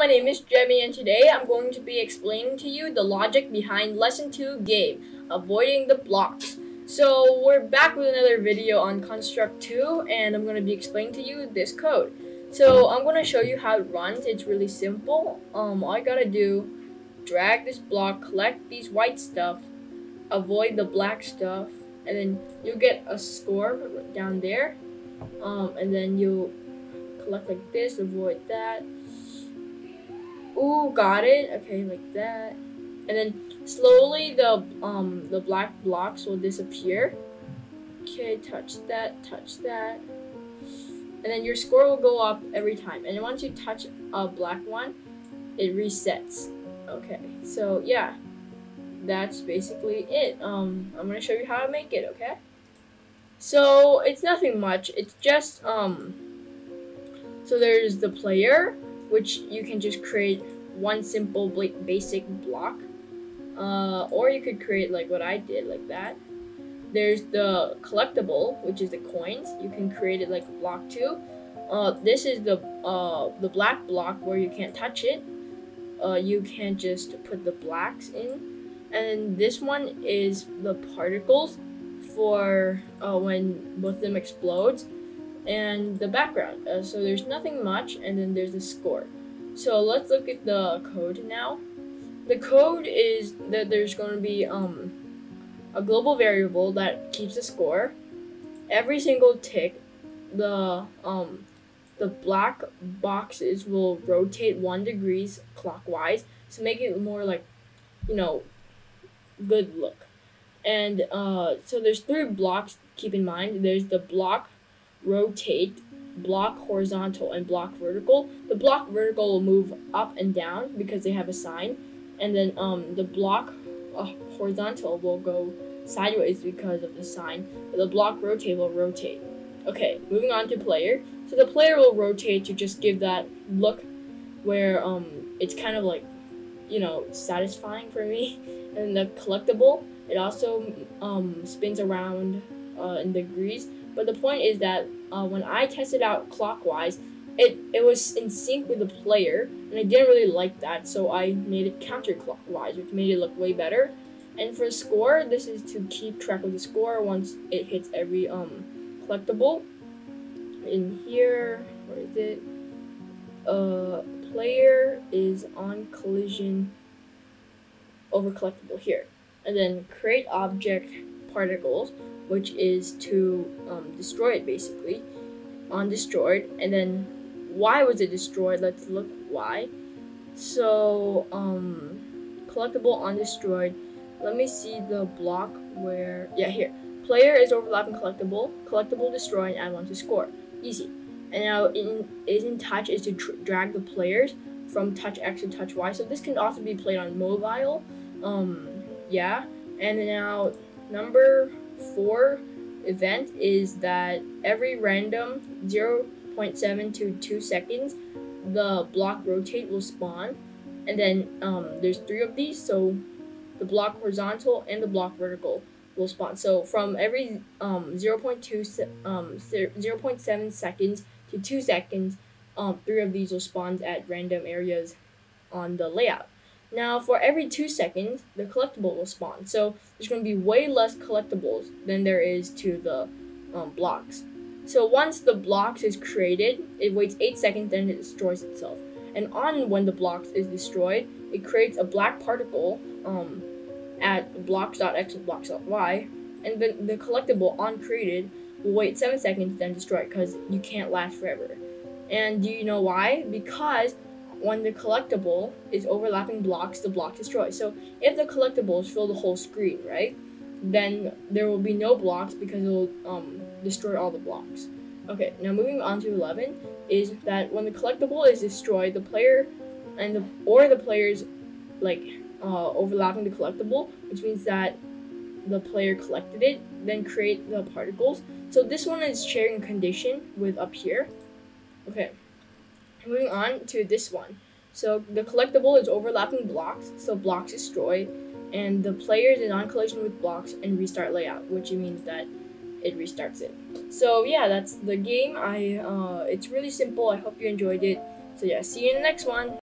my name is Jemmy and today I'm going to be explaining to you the logic behind Lesson 2 game, Avoiding the Blocks. So we're back with another video on Construct 2 and I'm going to be explaining to you this code. So I'm going to show you how it runs. It's really simple. All I gotta do, drag this block, collect these white stuff, avoid the black stuff, and then you get a score down there. And then you collect like this, avoid that. Ooh, got it. Okay, like that. And then slowly the black blocks will disappear. Okay, touch that. And then your score will go up every time. And once you touch a black one, it resets. Okay, so yeah, that's basically it. I'm gonna show you how to make it, okay? So it's nothing much. It's just so there's the player, which you can just create one simple basic block, or you could create like what I did, like that. There's the collectible, which is the coins. You can create it like block 2. This is the black block where you can't touch it. You can just put the blacks in, and this one is the particles for when both of them explodes, and the background. So there's nothing much, and then there's the score. So let's look at the code now. The code is that there's going to be a global variable that keeps the score. Every single tick, the black boxes will rotate 1 degree clockwise to make it more like, good look. And so there's 3 blocks, keep in mind. There's the block rotate, block horizontal, and block vertical. The block vertical will move up and down because they have a sign, and then the block horizontal will go sideways because of the sign, but the block rotate will rotate. Okay, moving on to player. So the player will rotate to just give that look where it's kind of like, satisfying for me. And the collectible, it also spins around in degrees. But the point is that when I tested out clockwise, it was in sync with the player, and I didn't really like that, so I made it counterclockwise, which made it look way better. And for score, this is to keep track of the score once it hits every collectible. In here, where is it? Player is on collision over collectible here. And then create object particles, which is to destroy it basically, on destroyed. And then why was it destroyed? Let's look why. So collectible on destroyed. Let me see the block where, yeah, here. Player is overlapping collectible destroy, and add 1 to score. Easy. And now in touch is to drag the players from touch X to touch Y. So this can also be played on mobile. Yeah. And now number 4 event is that every random 0.7 to 2 seconds, the block rotate will spawn. And then there's 3 of these, so the block horizontal and the block vertical will spawn. So from every 0.7 seconds to 2 seconds, 3 of these will spawn at random areas on the layout. Now, for every 2 seconds, the collectible will spawn. So there's going to be way less collectibles than there is to the blocks. So once the blocks is created, it waits 8 seconds, then it destroys itself. And on when the blocks is destroyed, it creates a black particle at blocks.x and blocks.y. And then the collectible on created will wait 7 seconds, then destroy it, because you can't last forever. And do you know why? Because when the collectible is overlapping blocks, the block destroys. So if the collectibles fill the whole screen, right, then there will be no blocks because it will destroy all the blocks. Okay, now moving on to 11 is that when the collectible is destroyed, the player and the players overlapping the collectible, which means that the player collected it, then create the particles. So this one is sharing condition with up here. Okay. Moving on to this one. So the collectible is overlapping blocks, so blocks destroy, and the players is on collision with blocks and restart layout, which means that it restarts it. So yeah, that's the game. It's really simple. I hope you enjoyed it. So yeah, see you in the next one.